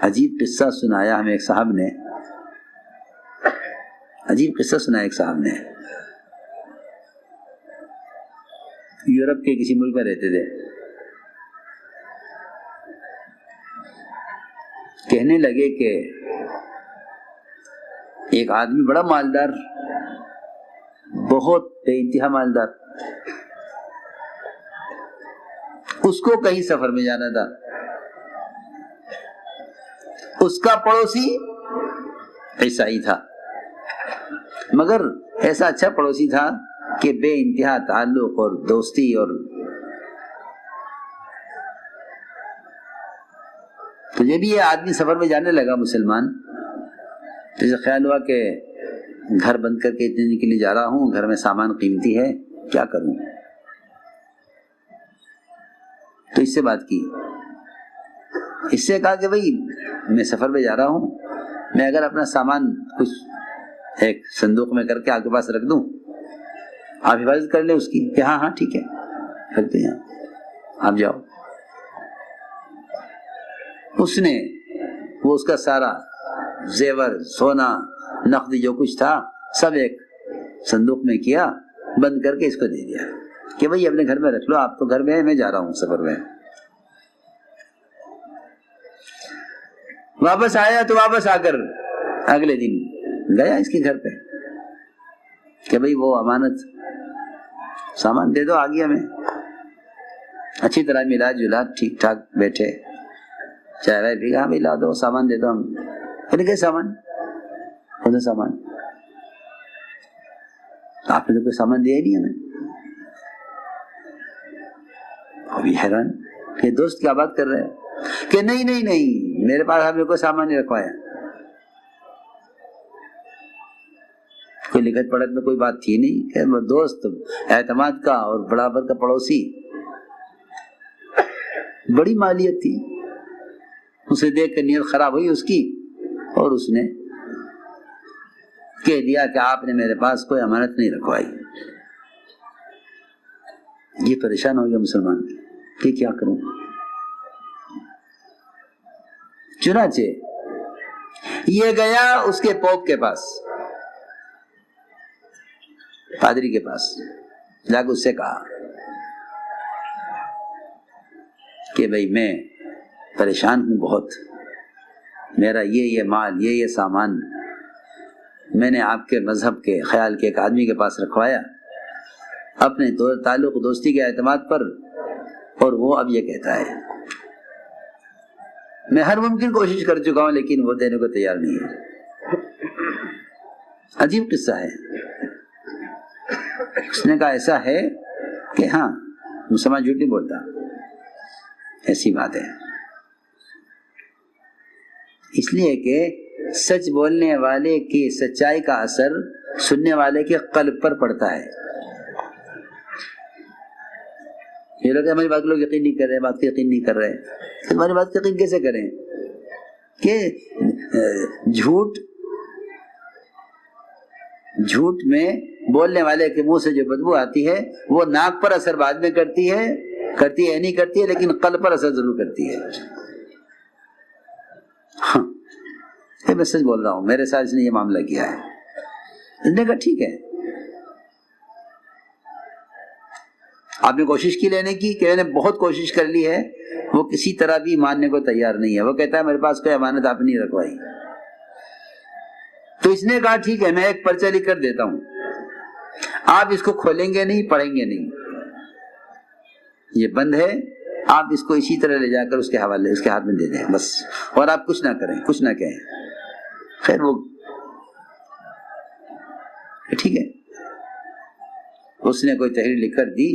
عجیب قصہ سنایا ہمیں ایک صاحب نے، عجیب قصہ سنایا ایک صاحب نے، یورپ کے کسی ملک میں رہتے تھے، کہنے لگے کہ ایک آدمی بڑا مالدار، بہت بے انتہا مالدار، اس کو کہیں سفر میں جانا تھا، اس کا پڑوسی عیسائی تھا، مگر ایسا اچھا پڑوسی تھا کہ بے انتہا تعلق اور دوستی، اور تو جب یہ آدمی سفر میں جانے لگا مسلمان، تو اسے خیال ہوا کہ گھر بند کر کے اتنے دن کے لیے جا رہا ہوں، گھر میں سامان قیمتی ہے، کیا کروں؟ تو اس سے بات کی، اس سے کہا کہ بھائی میں سفر میں جا رہا ہوں، میں اگر اپنا سامان کچھ ایک صندوق میں کر کے آپ کے پاس رکھ دوں، آپ حفاظت کر لیں اس کی، کہ ہاں ہاں ٹھیک ہے رکھ دیں، آپ جاؤ۔ اس نے وہ اس کا سارا زیور، سونا، نقد جو کچھ تھا سب ایک صندوق میں کیا، بند کر کے اس کو دے دیا کہ بھائی اپنے گھر میں رکھ لو، آپ تو گھر میں ہیں، میں جا رہا ہوں سفر میں۔ واپس آیا تو واپس آ کر اگلے دن گیا اس کے گھر پہ کہ بھائی وہ امانت سامان دے دو، آ گیا، میں اچھی طرح ملا جلا، ٹھیک ٹھاک بیٹھے، چائے وائے پی، ہاں بھائی لا دو سامان، دے دو ہم، کہ سامان کون سا سامان؟ آپ نے تو کوئی سامان دیا ہی نہیں ہمیں۔ ابھی حیران کہ دوست کیا بات کر رہے ہیں، کہ نہیں نہیں نہیں میرے پاس آپ نے کوئی سامان نہیں رکھوایا، کوئی لکھت پڑھت میں کوئی بات تھی نہیں، کہ وہ دوست اعتماد کا اور برابر کا پڑوسی، بڑی مالیت تھی، اسے دیکھ کر نیت خراب ہوئی اس کی، اور اس نے کہہ دیا کہ آپ نے میرے پاس کوئی امانت نہیں رکھوائی۔ یہ پریشان ہو گیا مسلمان کہ کیا کروں؟ چنانچہ یہ گیا اس کے پوپ کے پاس، پادری کے پاس، جا کے اس سے کہا کہ بھائی میں پریشان ہوں بہت، میرا یہ مال، یہ سامان میں نے آپ کے مذہب کے خیال کے ایک آدمی کے پاس رکھوایا، اپنے تعلق دوستی کے اعتماد پر، اور وہ اب یہ کہتا ہے میں ہر ممکن کوشش کر چکا ہوں لیکن وہ دینے کو تیار نہیں ہے۔ عجیب قصہ ہے۔ اس نے کہا ایسا ہے کہ ہاں مسلمان جھوٹ نہیں بولتا، ایسی بات ہے، اس لیے کہ سچ بولنے والے کی سچائی کا اثر سننے والے کے قلب پر پڑتا ہے۔ یہ لوگ ہماری بات لوگ یقین نہیں کر رہے، بات یقین نہیں کر رہے، ہماری بات یقین کیسے کریں کہ جھوٹ میں بولنے والے کے منہ سے جو بدبو آتی ہے وہ ناک پر اثر بعد میں کرتی ہے نہیں کرتی ہے، لیکن قلب پر اثر ضرور کرتی ہے۔ ہاں میں سچ بول رہا ہوں، میرے ساتھ اس نے یہ معاملہ کیا ہے۔ اس نے کہا ٹھیک ہے، آپ نے کوشش کی لینے کی، کہ میں نے بہت کوشش کر لی ہے، وہ کسی طرح بھی ماننے کو تیار نہیں ہے، وہ کہتا ہے میرے پاس کوئی امانت آپ نہیں رکھوائی۔ تو اس نے کہا ٹھیک ہے، میں ایک پرچہ لکھ کر دیتا ہوں، آپ اس کو کھولیں گے نہیں، پڑھیں گے نہیں، یہ بند ہے، آپ اس کو اسی طرح لے جا کر اس کے حوالے، اس کے ہاتھ میں دے دیں بس، اور آپ کچھ نہ کریں، کچھ نہ کہیں۔ خیر وہ ٹھیک ہے، اس نے کوئی تحریر لکھ کر دی،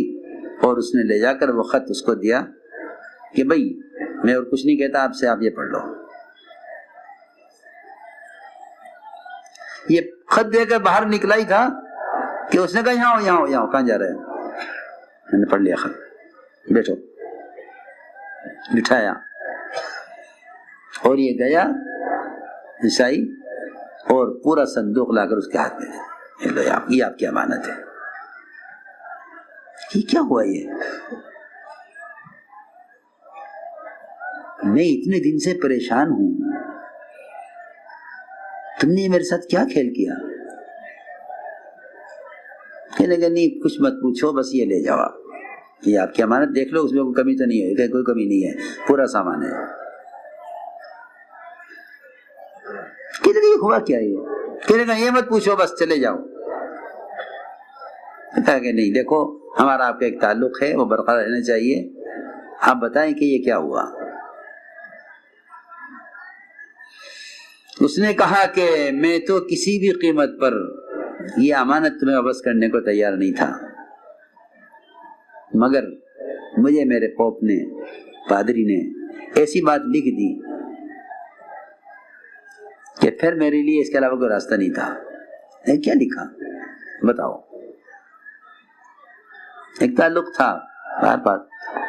اور اس نے لے جا کر وہ خط اس کو دیا کہ بھائی میں اور کچھ نہیں کہتا آپ سے، آپ یہ پڑھ لو۔ یہ خط دے کر باہر نکلا ہی تھا کہ اس نے کہا یہاں ہو، کہاں جا رہے ہیں؟ میں نے پڑھ لیا خط، بیٹھو، بٹھایا، اور یہ گیا عیسائی، اور پورا صندوق لا کر اس کے ہاتھ میں دے، یہ آپ کی امانت ہے۔ یہ کیا ہوا؟ میں اتنے دن سے پریشان ہوں، تم نے میرے ساتھ کیا کھیل کیا؟ کہنے لگا نہیں کچھ مت پوچھو، بس یہ لے جاؤ، یہ آپ کی امانت دیکھ لو، اس میں کوئی کمی تو نہیں ہے، کوئی کمی نہیں ہے، پورا سامان ہے۔ کہنے لگا یہ ہوا کیا؟ یہ کہنے لگا یہ مت پوچھو، بس چلے جاؤ۔ کہا کہ نہیں دیکھو ہمارا آپ کا ایک تعلق ہے، وہ برقرار رہنا چاہیے، آپ بتائیں کہ یہ کیا ہوا۔ اس نے کہا کہ میں تو کسی بھی قیمت پر یہ امانت تمہیں واپس کرنے کو تیار نہیں تھا، مگر مجھے میرے پوپ نے، پادری نے ایسی بات لکھ دی کہ پھر میرے لیے اس کے علاوہ کوئی راستہ نہیں تھا۔ کیا لکھا بتاؤ؟ ایک تعلق تھا، بار بار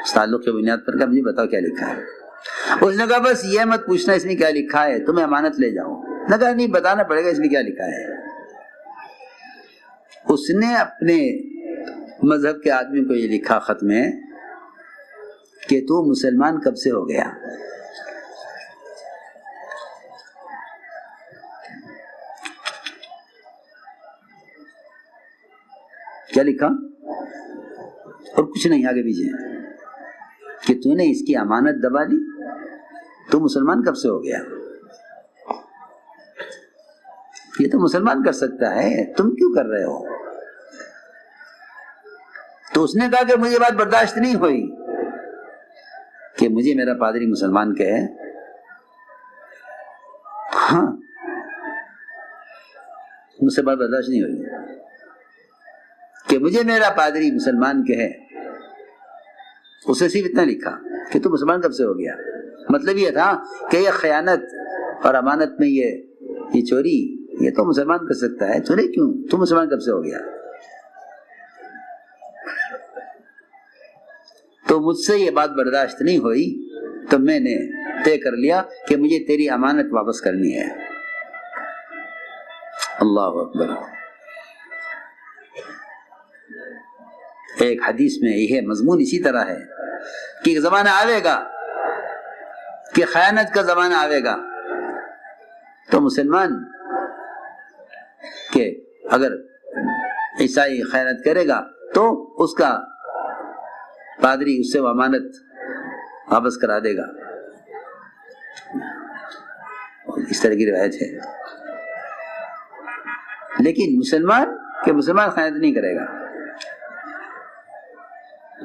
اس تعلق کی بنیاد پر کہا مجھے بتاؤ کیا لکھا ہے۔ اس نے کہا بس یہ مت پوچھنا اس میں کیا لکھا ہے، تمہیں امانت لے جاؤ۔ نے کہا نہیں بتانا پڑے گا اس میں کیا لکھا ہے۔ اس نے اپنے مذہب کے آدمی کو یہ لکھا خط میں کہ تو مسلمان کب سے ہو گیا؟ کیا لکھا؟ اور کچھ نہیں آگے پیچھے، کہ تو نے اس کی امانت دبا لی، تو مسلمان کب سے ہو گیا؟ یہ تو مسلمان کر سکتا ہے، تم کیوں کر رہے ہو؟ تو اس نے کہا کہ مجھے بات برداشت نہیں ہوئی کہ مجھے میرا پادری مسلمان کہے، ہاں مجھ سے بات برداشت نہیں ہوئی کہ مجھے میرا پادری مسلمان کہے۔ اسے صرف اتنا لکھا کہ تو مسلمان کب سے ہو گیا، مطلب یہ تھا کہ یہ خیانت اور امانت میں یہ چوری یہ تو مسلمان کر سکتا ہے، تو نہیں کیوں، تو مسلمان کب سے ہو گیا؟ تو مجھ سے یہ بات برداشت نہیں ہوئی، تو میں نے طے کر لیا کہ مجھے تیری امانت واپس کرنی ہے۔ اللہ اکبر۔ ایک حدیث میں یہ مضمون اسی طرح ہے کہ ایک زمانہ آئے گا کہ خیانت کا زمانہ آئے گا، تو مسلمان کہ اگر عیسائی خیانت کرے گا تو اس کا پادری اس سے وہ امانت واپس کرا دے گا، اس طرح کی روایت ہے۔ لیکن مسلمان خیانت نہیں کرے گا،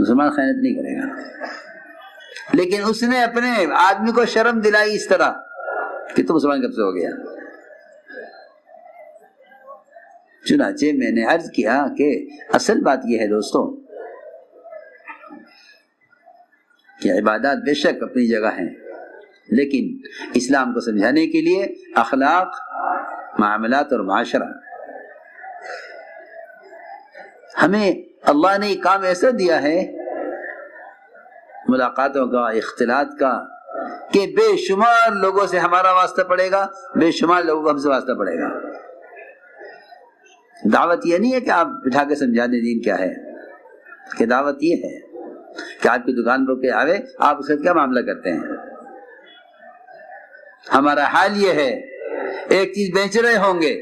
مسلمان خیانت نہیں کرے گا، لیکن اس نے اپنے آدمی کو شرم دلائی اس طرح کہ تو مسلمان کب سے ہو گیا۔ چنانچہ میں نے عرض کیا کہ اصل بات یہ ہے دوستو کہ عبادات بے شک اپنی جگہ ہیں، لیکن اسلام کو سمجھانے کے لیے اخلاق، معاملات اور معاشرہ، ہمیں اللہ نے ایک کام ایسا دیا ہے ملاقاتوں کا، اختلاط کا، کہ بے شمار لوگوں سے ہمارا واسطہ پڑے گا، بے شمار لوگوں کو ہم سے واسطہ پڑے گا۔ دعوت یہ نہیں ہے کہ آپ بٹھا کے سمجھا دیں دین کیا ہے، کہ دعوت یہ ہے کہ آپ کی دکان پر کوئی آوے، آپ اس سے کیا معاملہ کرتے ہیں۔ ہمارا حال یہ ہے، ایک چیز بیچ رہے ہوں گے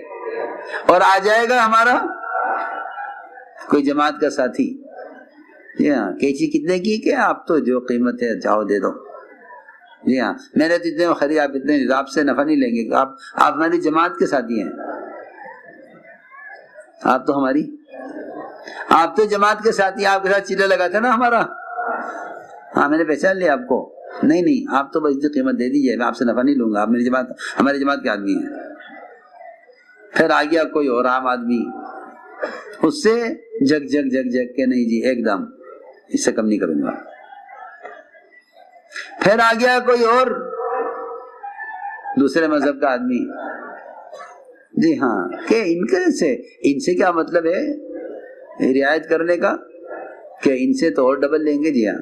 اور آ جائے گا ہمارا کوئی جماعت کا ساتھی، جی ہاں کیچی کتنے کی، کہ آپ تو جو قیمت ہے چاہو دے دو، جی ہاں میں نے تو اتنے خرید، آپ اتنے، آپ سے نفع نہیں لیں گے، آپ ہماری جماعت کے ساتھی ہیں، آپ تو جماعت کے ساتھی، آپ کے ساتھ چیلے لگا تھا نا ہمارا، ہاں میں نے پہچان لیا آپ کو، نہیں آپ تو بس اتنی قیمت دے دیجیے، میں آپ سے نفع نہیں لوں گا، آپ میری جماعت، ہماری جماعت کے آدمی ہیں۔ پھر آ گیا کوئی اور عام آدمی، اس سے جگ کے نہیں جی ایک دم اس سے کم نہیں کروں گا۔ پھر آ گیا کوئی اور دوسرے مذہب کا آدمی، جی ہاں کہ ان سے کیا مطلب ہے رعایت کرنے کا، کہ ان سے تو اور ڈبل لیں گے، جی ہاں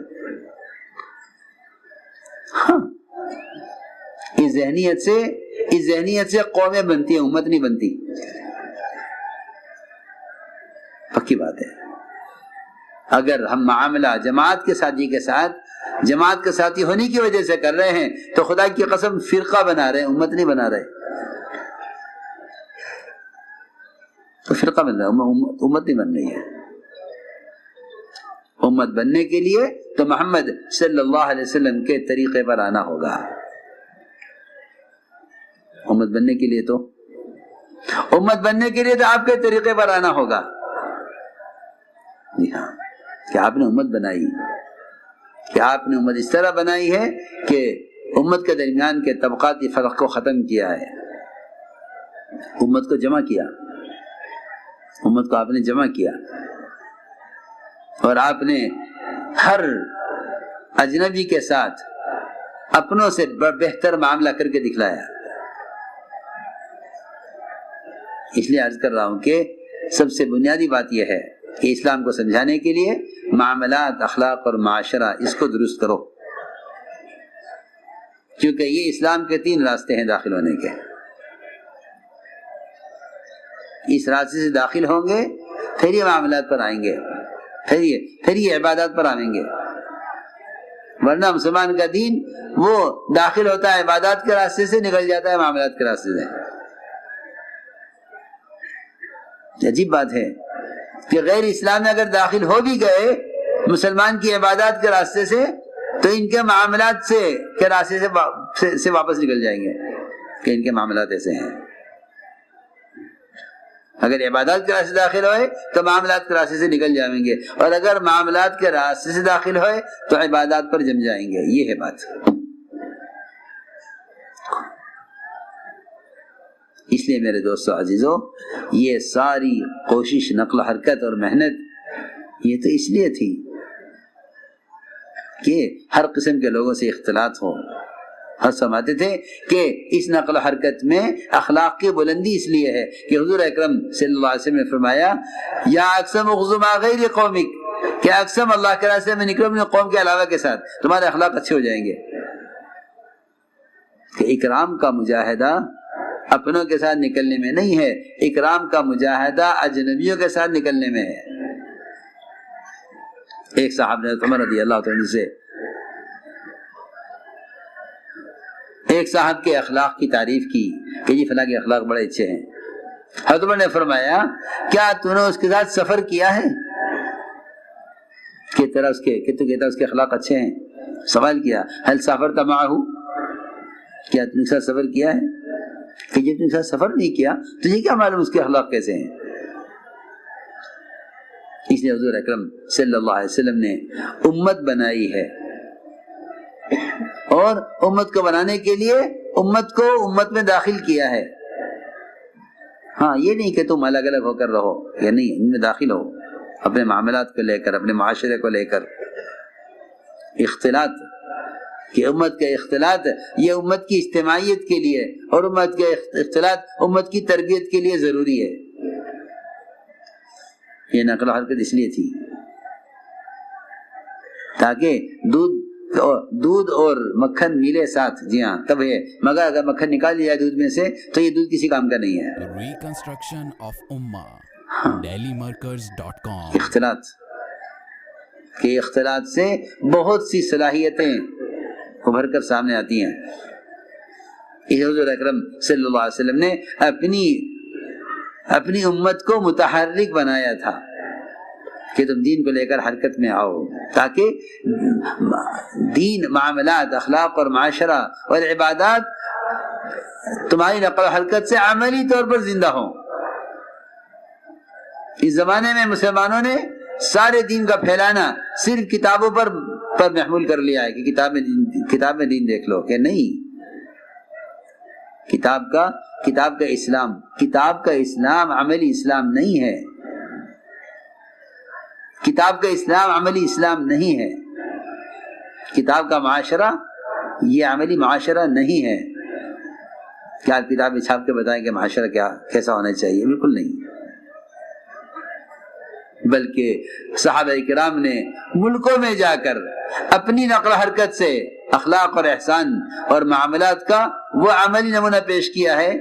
اس ذہنیت سے قومیں بنتی ہیں، امت نہیں بنتی، پکی بات ہے۔ اگر ہم معاملہ جماعت کے ساتھی کے ساتھ جماعت کا ساتھی ہونے کی وجہ سے کر رہے ہیں تو خدا کی قسم فرقہ بنا رہے ہیں، امت نہیں بنا رہے. تو فرقہ بن رہا ہے، امت نہیں بن رہی ہے. امت بننے کے لیے تو محمد صلی اللہ علیہ وسلم کے طریقے پر آنا ہوگا. امت بننے کے لیے تو آپ کے طریقے پر آنا ہوگا. جی ہاں، کہ آپ نے امت بنائی، کہ آپ نے امت اس طرح بنائی ہے کہ امت کے درمیان کے طبقاتی فرق کو ختم کیا ہے، امت کو جمع کیا، امت کو آپ نے جمع کیا، اور آپ نے ہر اجنبی کے ساتھ اپنوں سے بہتر معاملہ کر کے دکھلایا. اس لیے عرض کر رہا ہوں کہ سب سے بنیادی بات یہ ہے کہ اسلام کو سمجھانے کے لیے معاملات، اخلاق اور معاشرہ اس کو درست کرو، کیونکہ یہ اسلام کے 3 راستے ہیں داخل ہونے کے. اس راستے سے داخل ہوں گے پھر یہ معاملات پر آئیں گے، پھر یہ عبادات پر آئیں گے. ورنہ مسلمان کا دین وہ داخل ہوتا ہے عبادات کے راستے سے، نکل جاتا ہے معاملات کے راستے سے. عجیب بات ہے کہ غیر اسلام میں اگر داخل ہو بھی گئے مسلمان کی عبادات کے راستے سے تو ان کے معاملات کے راستے سے واپس نکل جائیں گے کہ ان کے معاملات ایسے ہیں. اگر عبادات کے راستے سے داخل ہوئے تو معاملات کے راستے سے نکل جائیں گے، اور اگر معاملات کے راستے سے داخل ہوئے تو عبادات پر جم جائیں گے. یہ ہے بات. اس لیے میرے دوستو عزیزو، یہ ساری کوشش، نقل و حرکت اور محنت یہ تو اس لیے تھی کہ ہر قسم کے لوگوں سے اختلاط ہو. ہم سمجھتے تھے کہ اس نقل و حرکت میں اخلاق کی بلندی اس لیے ہے کہ حضور اکرم صلی اللہ علیہ وسلم نے فرمایا یا اقسم اغزو مع غیر قومک، کہ اقسم اللہ کے راستے میں نکلو اپنے قوم کے علاوہ کے ساتھ، تمہارے اخلاق اچھے ہو جائیں گے. کہ اکرام کا مجاہدہ اپنوں کے ساتھ نکلنے میں نہیں ہے، اکرام کا مجاہدہ اجنبیوں کے ساتھ نکلنے میں ہے. ایک صاحب نے عمر رضی اللہ عنہ سے ایک صاحب کے اخلاق کی تعریف کی کہ جی فلاں کے اخلاق بڑے اچھے ہیں. حضرت عمر نے فرمایا کیا تو نے اس کے ساتھ سفر کیا ہے کہ تیرا اس کے اخلاق اچھے ہیں؟ سوال کیا هل سافرت معه، کیا تم نے ساتھ سفر کیا ہے؟ کہ جب تم نے ساتھ سفر نہیں کیا تجھے کیا معلوم اس کے اخلاق کیسے ہیں. اس لیے حضور اکرم صلی اللہ علیہ وسلم نے امت بنائی ہے، اور امت کو بنانے کے لیے امت کو امت میں داخل کیا ہے. ہاں یہ نہیں کہ تم الگ الگ ہو کر رہو، یا نہیں، ان میں داخل ہو اپنے معاملات کو لے کر، اپنے معاشرے کو لے کر. اختلاط کہ امت کا اختلاط یہ امت کی اجتماعیت کے لیے، اور امت کا اختلاط امت کی تربیت کے لیے ضروری ہے. یہ نقل و حرکت اس لیے تھی تاکہ دودھ اور مکھن ملے ساتھ. جی ہاں تب ہے، مگر اگر مکھن نکال لیا دودھ میں سے تو یہ دودھ کسی کام کا نہیں ہے. ریکنسٹرکشن آف امہ dailymarkers.com. اختلاط کہ اختلاط سے بہت سی صلاحیتیں ابھر کر سامنے آتی ہیں. حضور اکرم صلی اللہ علیہ وسلم نے اپنی امت کو متحرک بنایا تھا کہ تم دین کو لے کر حرکت میں آؤ، تاکہ دین، معاملات، اخلاق اور معاشرہ اور عبادات تمہاری نقل و حرکت سے عملی طور پر زندہ ہوں. اس زمانے میں مسلمانوں نے سارے دین کا پھیلانا صرف کتابوں پر محمول کر لیا ہے کہ کتاب میں دین دیکھ لو. کہ نہیں، کتاب کا اسلام عملی اسلام نہیں ہے. کتاب کا اسلام عملی اسلام نہیں ہے. کتاب کا معاشرہ یہ عملی معاشرہ نہیں ہے. کیا آپ کتاب میں چھاپ کے بتائیں کہ معاشرہ کیسا ہونا چاہیے؟ بالکل نہیں. بلکہ صحابہ کرام نے ملکوں میں جا کر اپنی نقل و حرکت سے اخلاق اور احسان اور معاملات کا وہ عملی نمونہ پیش کیا ہے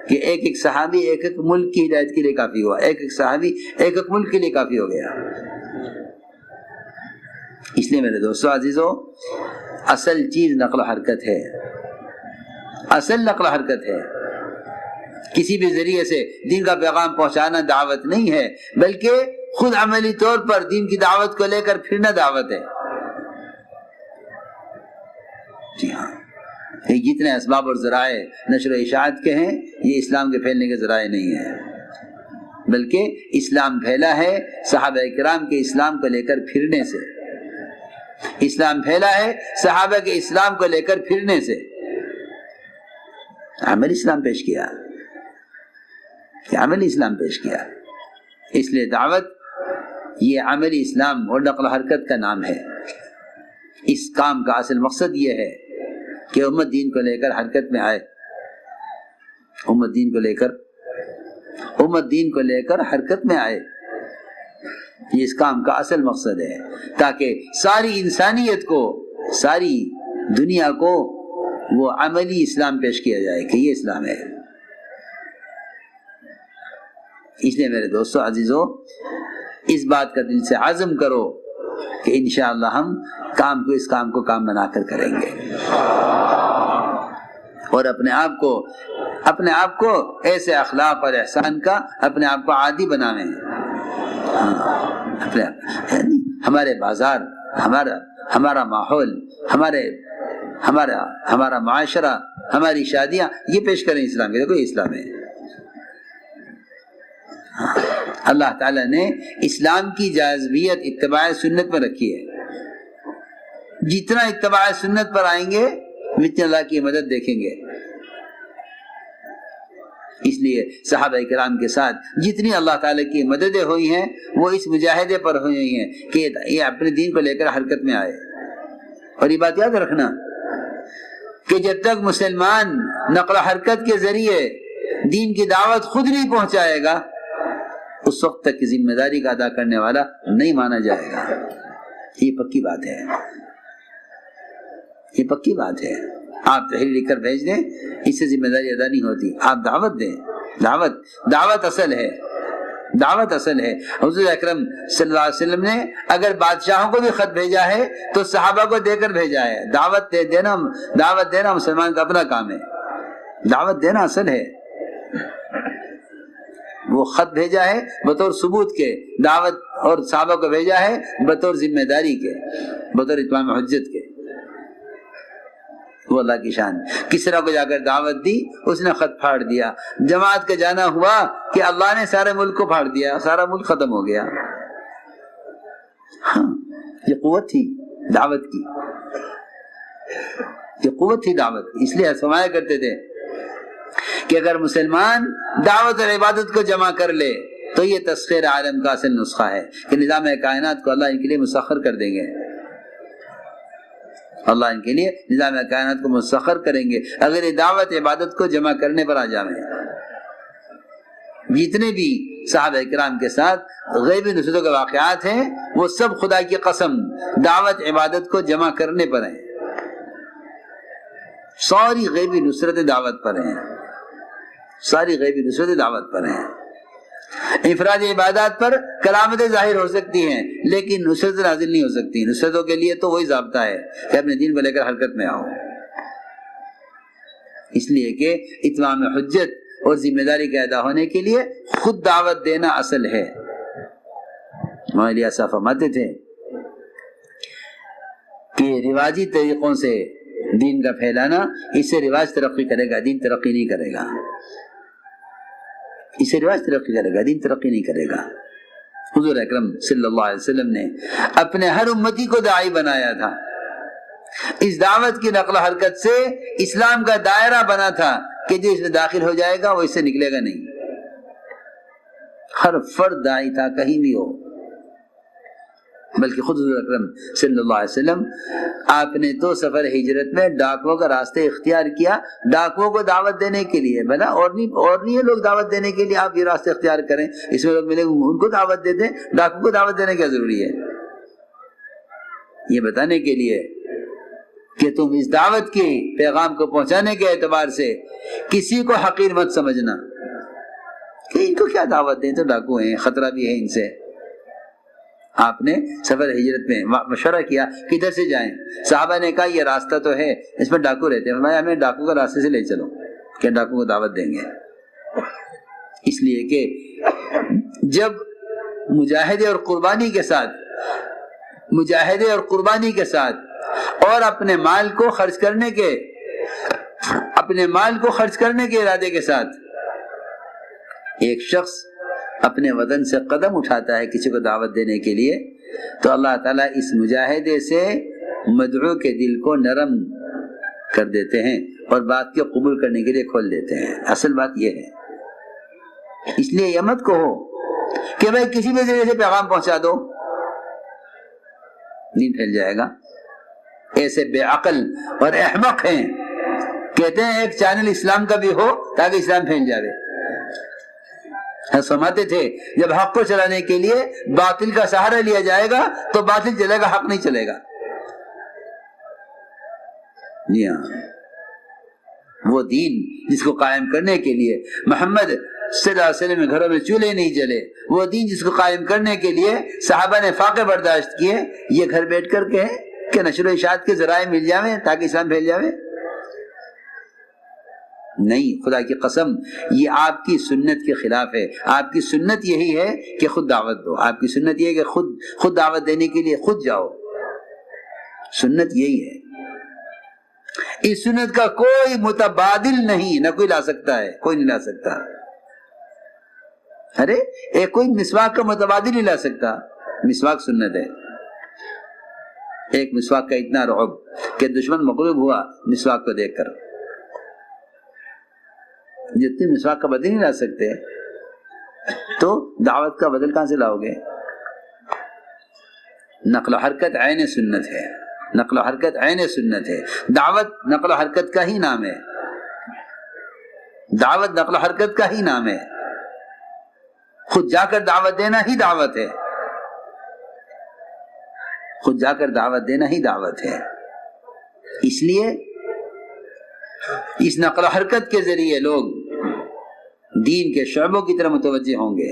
کہ ایک صحابی ایک ملک کی ہدایت کے لیے کافی ہوا، ایک صحابی ایک ملک کے لیے کافی ہو گیا. اس لیے میرے دوستو عزیزو، اصل چیز نقل و حرکت ہے، اصل نقل و حرکت ہے۔ کسی بھی ذریعے سے دین کا پیغام پہنچانا دعوت نہیں ہے، بلکہ خود عملی طور پر دین کی دعوت کو لے کر پھرنا دعوت ہے۔ جی ہاں، یہ جتنے اسباب اور ذرائع نشر و اشاعت کے ہیں، یہ اسلام کے پھیلنے کے ذرائع نہیں ہیں، بلکہ اسلام پھیلا ہے صحابہ کرام کے اسلام کو لے کر پھرنے سے۔ اسلام پھیلا ہے صحابہ کے اسلام کو لے کر پھرنے سے۔ عمل اسلام پیش کیا، عمل اسلام پیش کیا۔ اس لیے دعوت یہ عملی اسلام اور نقل و حرکت کا نام ہے۔ اس کام کا اصل مقصد یہ ہے کہ امت دین کو لے کر حرکت میں آئے، امت دین کو لے کر حرکت میں آئے۔ یہ اس کام کا اصل مقصد ہے، تاکہ ساری انسانیت کو، ساری دنیا کو وہ عملی اسلام پیش کیا جائے کہ یہ اسلام ہے۔ اس لیے میرے دوستو عزیزو، اس بات کا دل سے عزم کرو کہ انشاءاللہ ہم اس کام کو کام بنا کر کریں گے، اور اپنے آپ کو ایسے اخلاق اور احسان کا اپنے آپ کو عادی بناویں۔ ہمارے بازار، ہمارا ماحول، ہمارا معاشرہ، ہماری شادیاں یہ پیش کریں اسلام کے، دیکھو یہ اسلام ہے۔ اللہ تعالیٰ نے اسلام کی جاذبیت اتباع سنت میں رکھی ہے۔ جتنا اتباع سنت پر آئیں گے اتنی اللہ کی مدد دیکھیں گے۔ اس لیے صحابہ کرام کے ساتھ جتنی اللہ تعالیٰ کی مددیں ہوئی ہیں وہ اس مجاہدے پر ہوئی ہیں کہ یہ اپنے دین کو لے کر حرکت میں آئے۔ اور یہ بات یاد رکھنا کہ جب تک مسلمان نقل و حرکت کے ذریعے دین کی دعوت خود نہیں پہنچائے گا، اس وقت تک کی ذمہ داری کا ادا کرنے والا نہیں مانا جائے گا۔ یہ پکی بات ہے، یہ پکی بات ہے۔ آپ تحریر لکھ کر بھیج دیں، اس سے ذمہ داری ادا نہیں ہوتی۔ آپ دعوت دیں، دعوت اصل ہے، دعوت اصل ہے۔ حضور اکرم صلی اللہ علیہ وسلم نے اگر بادشاہوں کو بھی خط بھیجا ہے تو صحابہ کو دے کر بھیجا ہے۔ دعوت دینا مسلمان کا اپنا کام ہے، دعوت دینا اصل ہے۔ وہ خط بھیجا ہے بطور ثبوت کے دعوت، اور صحابہ کو بھیجا ہے بطور ذمہ داری کے، بطور اتمام حجت کے۔ وہ اللہ کی شان۔ کسرا کو جا کر دعوت دی، اس نے خط پھاڑ دیا۔ جماعت کا جانا ہوا کہ اللہ نے سارے ملک کو پھاڑ دیا، سارا ملک ختم ہو گیا۔ ہاں، یہ قوت تھی دعوت کی، یہ قوت تھی دعوت کی۔ اس لیے فرمایا کرتے تھے کہ اگر مسلمان دعوت اور عبادت کو جمع کر لے تو یہ تسخیر عالم کا اصل نسخہ ہے کہ نظام کائنات کو اللہ ان کے لیے مسخر کر دیں گے، اللہ ان کے لیے نظام کائنات کو مسخر کریں گے اگر یہ دعوت عبادت کو جمع کرنے پر آ جائیں۔ جتنے بھی صحابہ کرام کے ساتھ غیبی نصرتوں کے واقعات ہیں وہ سب خدا کی قسم دعوت عبادت کو جمع کرنے پر ہیں، ساری غیبی نصرت دعوت پر ہیں، ساری غیبی نصرت دعوت پر ہیں۔ انفرادی عبادات پر کرامتیں ظاہر ہو سکتی ہیں لیکن نصرت نازل نہیں ہو سکتی۔ نصرتوں کے لیے تو وہی ضابطہ ہے کہ اپنے دین کو لے کر حرکت میں آؤ، اس لیے کہ اتمام حجت اور ذمہ داری کے ادا ہونے کے لیے خود دعوت دینا اصل ہے۔ مولانا صاحب فرماتے تھے کہ رواجی طریقوں سے دین کا پھیلانا، اس سے رواج ترقی کرے گا، دین ترقی نہیں کرے گا۔ اس سے رواج ترقی کرے گا، دین ترقی نہیں کرے گا۔ حضور اکرم صلی اللہ علیہ وسلم نے اپنے ہر امتی کو داعی بنایا تھا۔ اس دعوت کی نقل و حرکت سے اسلام کا دائرہ بنا تھا کہ جو اس میں داخل ہو جائے گا وہ اس سے نکلے گا نہیں۔ ہر فرد داعی تھا کہیں بھی ہو، بلکہ خود حضور اکرم صلی اللہ علیہ وسلم آپ نے تو سفر ہجرت میں ڈاکوؤں کا راستے اختیار کیا ڈاکوؤں کو دعوت دینے کے لیے۔ بھلا اور نہیں ہے لوگ دعوت دینے کے لیے آپ یہ راستے اختیار کریں، اس میں لوگ ملے ان کو دعوت دے دیں، ڈاکو کو دعوت دینے کیا ضروری ہے؟ یہ بتانے کے لیے کہ تم اس دعوت کے پیغام کو پہنچانے کے اعتبار سے کسی کو حقیر مت سمجھنا کہ ان کو کیا دعوت دیں، تو ڈاکو ہیں، خطرہ بھی ہے ان سے۔ آپ نے سفر ہجرت میں مشورہ کیا کدھر سے جائیں؟ صحابہ نے کہا یہ راستہ تو ہے اس میں ڈاکو رہتے ہیں، فرمایا ہمیں ڈاکو کا راستے سے لے چلو کہ ڈاکو کو دعوت دیں گے، اس لیے کہ جب مجاہدے اور قربانی کے ساتھ اور اپنے مال کو خرچ کرنے کے ارادے کے ساتھ ایک شخص اپنے وطن سے قدم اٹھاتا ہے کسی کو دعوت دینے کے لیے، تو اللہ تعالیٰ اس مجاہدے سے مدعو کے دل کو نرم کر دیتے ہیں اور بات کو قبول کرنے کے لیے کھول دیتے ہیں۔ اصل بات یہ ہے، اس لیے یہ مت کہو کہ بھائی کسی بھی ذریعے سے پیغام پہنچا دو، دین پھیل جائے گا۔ ایسے بے عقل اور احمق ہیں، کہتے ہیں ایک چینل اسلام کا بھی ہو تاکہ اسلام پھیل جائے۔ فرماتے تھے جب حق کو چلانے کے لیے باطل کا سہارا لیا جائے گا تو باطل چلے گا، حق نہیں چلے گا۔ جی ہاں، وہ دین جس کو قائم کرنے کے لیے محمد صلی اللہ علیہ وسلم گھروں میں چولہے نہیں جلے، وہ دین جس کو قائم کرنے کے لیے صحابہ نے فاقے برداشت کیے، یہ گھر بیٹھ کر کے کہ نشر و اشاعت کے ذرائع مل جاویں تاکہ اسلام پھیل جاوے؟ نہیں، خدا کی قسم یہ آپ کی سنت کے خلاف ہے۔ آپ کی سنت یہی ہے کہ خود دعوت دو، آپ کی سنت یہ ہے کہ خود دعوت دینے کے لیے خود جاؤ، سنت یہی ہے۔ اس سنت کا کوئی متبادل نہیں، نہ کوئی لا سکتا ہے، کوئی نہیں لا سکتا۔ ارے ایک کوئی مسواک کا متبادل نہیں لا سکتا، مسواک سنت ہے۔ ایک مسواک کا اتنا رعب کہ دشمن مغلوب ہوا مسواک کو دیکھ کر، جتنی مسواک کا بدل نہیں لا سکتے تو دعوت کا بدل کہاں سے لاؤ گے؟ نقل و حرکت عین سنت ہے، نقل و حرکت عین سنت ہے۔ دعوت نقل و حرکت کا ہی نام ہے، دعوت نقل و حرکت کا ہی نام ہے۔ خود جا کر دعوت دینا ہی دعوت ہے، خود جا کر دعوت دینا ہی دعوت ہے۔ اس لیے اس نقل و حرکت کے ذریعے لوگ دین کے شعبوں کی طرف متوجہ ہوں گے۔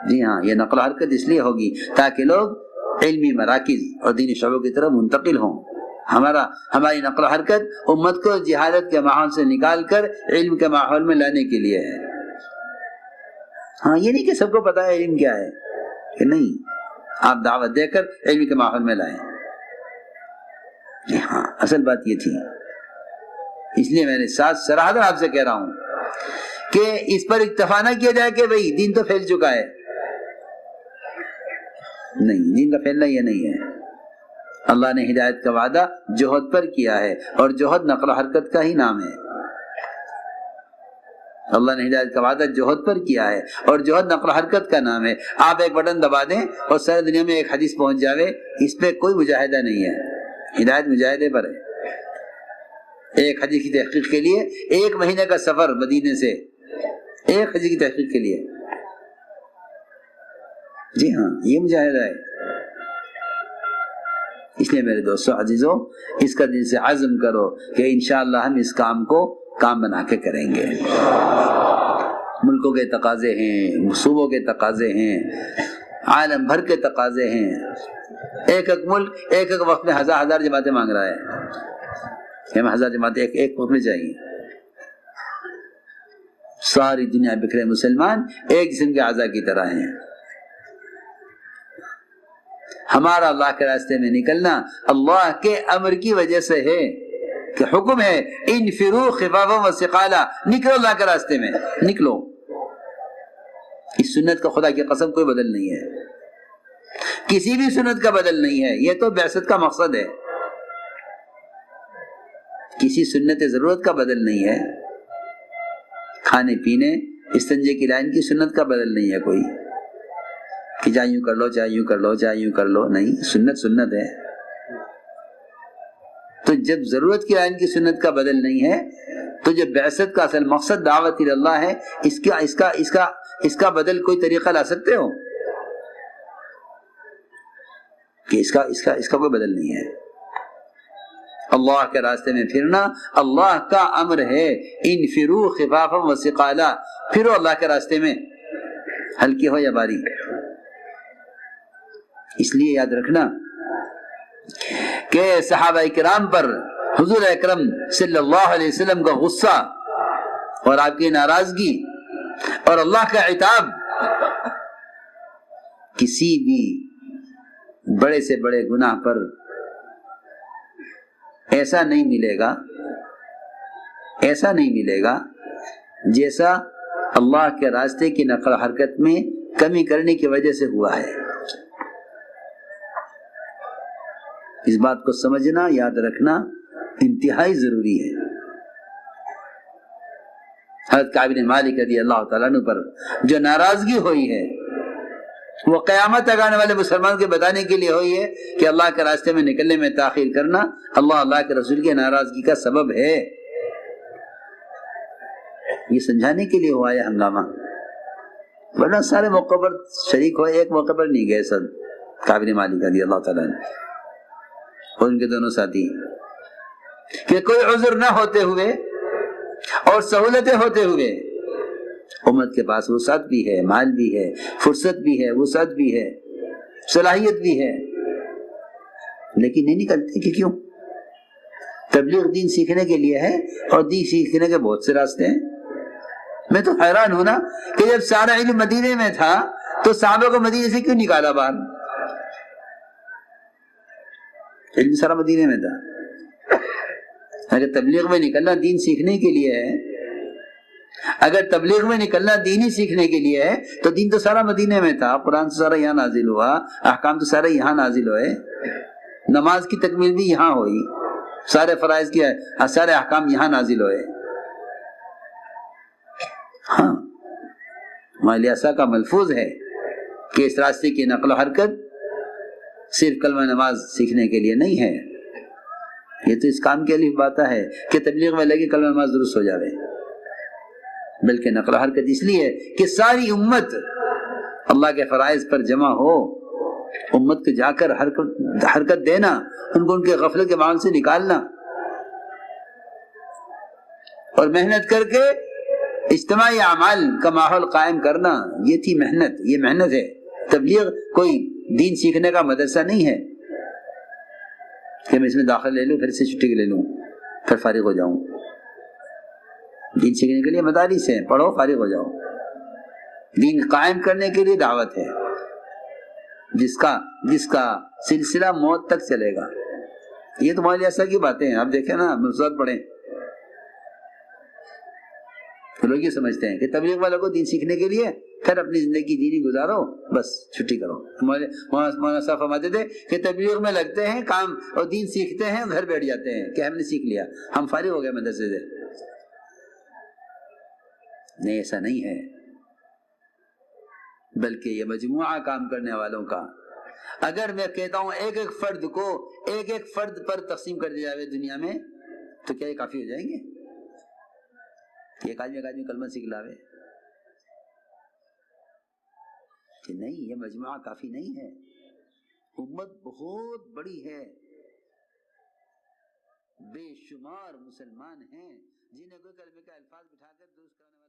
جی ہاں، یہ نقل و حرکت اس لیے ہوگی تاکہ لوگ علمی مراکز اور دینی شعبوں کی طرف منتقل ہوں۔ ہماری نقل و حرکت امت کو جہالت کے ماحول سے نکال کر علم کے ماحول میں لانے کے لیے ہے۔ ہاں، یہ نہیں کہ سب کو پتا ہے علم کیا ہے، کہ نہیں، آپ دعوت دے کر علم کے ماحول میں لائیں۔ جی ہاں، اصل بات یہ تھی۔ اس لیے میں نے ساتھ صراحت آپ سے کہہ رہا ہوں کہ اس پر اکتفا نہ کیا جائے کہ بھئی دین تو پھیل چکا ہے، نہیں، دین کا پھیلنا یہ نہیں ہے۔ اللہ نے ہدایت کا وعدہ جوہد پر کیا ہے اور جوہد نقل و حرکت کا ہی نام ہے۔ اللہ نے ہدایت کا وعدہ جوہد پر کیا ہے اور جوہد نقل و حرکت کا نام ہے۔ آپ ایک بٹن دبا دیں اور ساری دنیا میں ایک حدیث پہنچ جاوے، اس پہ کوئی مجاہدہ نہیں ہے، ہدایت مجاہدے پر ہے۔ ایک حدیث کی تحقیق کے لیے 1 مہینے کا سفر مدینے سے، ایک حدیث کی تحقیق کے لیے۔ جی ہاں، یہ مجاہدہ ہے۔ اس لیے میرے دوستو عزیزو، اس کا دل سے عزم کرو کہ انشاءاللہ ہم اس کام کو کام بنا کے کریں گے۔ ملکوں کے تقاضے ہیں، صوبوں کے تقاضے ہیں، عالم بھر کے تقاضے ہیں۔ ایک ایک ملک ایک ایک وقت میں 1000 جماعتیں مانگ رہا ہے، ہمیں 1000 جماعتیں ایک وقت میں چاہیے۔ ساری دنیا بکھرے مسلمان ایک جسم کے اعضاء کی طرح ہیں۔ ہمارا اللہ کے راستے میں نکلنا اللہ کے امر کی وجہ سے ہے کہ حکم ہے انفروا خفافا وثقالا، نکلو اللہ کے راستے میں، نکلو۔ اس سنت کا خدا کی قسم کوئی بدل نہیں ہے، کسی بھی سنت کا بدل نہیں ہے۔ یہ تو بعثت کا مقصد ہے، کسی سنت ضرورت کا بدل نہیں ہے۔ کھانے پینے استنجے کی لائن کی سنت کا بدل نہیں ہے کوئی کہ چاہے یوں کر لو، چاہے یوں کر لو، چاہے یوں کر لو، نہیں، سنت سنت ہے۔ تو جب ضرورت کی لائن کی سنت کا بدل نہیں ہے تو جو بعثت کا اصل مقصد دعوت اللہ ہے، اس کا بدل کوئی طریقہ لا سکتے ہو کہ اس کا کوئی بدل نہیں ہے۔ اللہ کے راستے میں پھرنا اللہ کا امر ہے، انفروا خفافا وثقالا، پھرو اللہ کے راستے میں، ہلکی ہو یا باری۔ اس لیے یاد رکھنا کہ صحابہ کرام پر حضور اکرم صلی اللہ علیہ وسلم کا غصہ اور آپ کی ناراضگی اور اللہ کا عتاب کسی بھی بڑے سے بڑے گناہ پر ایسا نہیں ملے گا جیسا اللہ کے راستے کی نقل حرکت میں کمی کرنے کی وجہ سے ہوا ہے۔ اس بات کو سمجھنا، یاد رکھنا انتہائی ضروری ہے۔ حضرت کعب بن مالک رضی اللہ تعالیٰ عنہ پر جو ناراضگی ہوئی ہے وہ قیامت تک آنے والے مسلمان کے بتانے کے لیے ہوئی ہے کہ اللہ کے راستے میں نکلنے میں تاخیر کرنا اللہ کے رسول کی ناراضگی کا سبب ہے۔ یہ سمجھانے کے لیے ہوا ہے ہنگامہ، ورنہ سارے موقع پر شریک ہوئے، ایک موقع پر نہیں گئے سب کعب بن مالک رضی اللہ تعالیٰ عنہ اور ان کے دونوں ساتھی، کہ کوئی عذر نہ ہوتے ہوئے اور سہولتیں ہوتے ہوئے امت کے پاس وسعت بھی ہے، مال بھی ہے، فرصت بھی ہے، وسعت بھی ہے، صلاحیت بھی ہے، لیکن نہیں نکلتے کہ کیوں؟ تبلیغ دین سیکھنے کے لیے ہے اور دین سیکھنے کے بہت سے راستے ہیں۔ میں تو حیران ہوں نا کہ جب سارا علم مدینے میں تھا تو صحابہ کو مدینے سے کیوں نکالا باہر؟ علم سارا مدینے میں تھا، اگر تبلیغ میں نکلنا دین سیکھنے کے لیے ہے، اگر تبلیغ میں نکلنا دین ہی سیکھنے کے لیے ہے تو دین تو سارا مدینے میں تھا، قرآن تو سارا یہاں نازل ہوا، احکام تو سارے یہاں نازل ہوئے، نماز کی تکمیل بھی یہاں ہوئی، سارے فرائض کی سارے احکام یہاں نازل ہوئے۔ ہاں مالیاسا کا ملفوظ ہے کہ اس راستے کی نقل و حرکت صرف کلمہ نماز سیکھنے کے لیے نہیں ہے، یہ تو اس کام کے لیے بات ہے کہ تبلیغ میں لگے کلمہ نماز درست ہو جاوے، بلکہ نقل و حرکت اس لیے کہ ساری امت اللہ کے فرائض پر جمع ہو، امت کو جا کر حرکت دینا، ان کو ان کے غفلت کے ماحول سے نکالنا اور محنت کر کے اجتماعی اعمال کا ماحول قائم کرنا، یہ تھی محنت، یہ محنت ہے۔ تبلیغ کوئی دین سیکھنے کا مدرسہ نہیں ہے کہ میں اس میں داخل لے لوں پھر سے چھٹی لے لوں پھر فارغ ہو جاؤں۔ دین سیکھنے کے لیے مدارس ہیں، پڑھو فارغ ہو جاؤ۔ دین قائم کرنے کے لیے دعوت ہے جس کا سلسلہ موت تک چلے گا۔ یہ تو مولوی ایسا کی باتیں ہیں، آپ دیکھیں نا، مفسد پڑھیں تو لوگ یہ سمجھتے ہیں کہ تبلیغ والوں کو دین سیکھنے کے لیے پھر اپنی زندگی دینی گزارو، بس چھٹی کرو۔ مولانا صاحب فرماتے تھے کہ تبلیغ میں لگتے ہیں کام اور دین سیکھتے ہیں، گھر بیٹھ جاتے ہیں کہ ہم نے سیکھ لیا، ہم فارغ ہو گئے مدرسے سے۔ نہیں، ایسا نہیں ہے، بلکہ یہ مجموعہ کام کرنے والوں کا۔ اگر میں کہتا ہوں ایک ایک فرد کو ایک ایک فرد پر تقسیم کر دیا جائے دنیا میں تو کیا یہ کافی ہو جائیں گے؟ ایک آدمی کلمہ سیکھ لاوے کہ نہیں، یہ مجموعہ کافی نہیں ہے، امت بہت بڑی ہے، بے شمار مسلمان ہیں جنہیں کوئی کلمے کا الفاظ بٹھا کر درست کرنے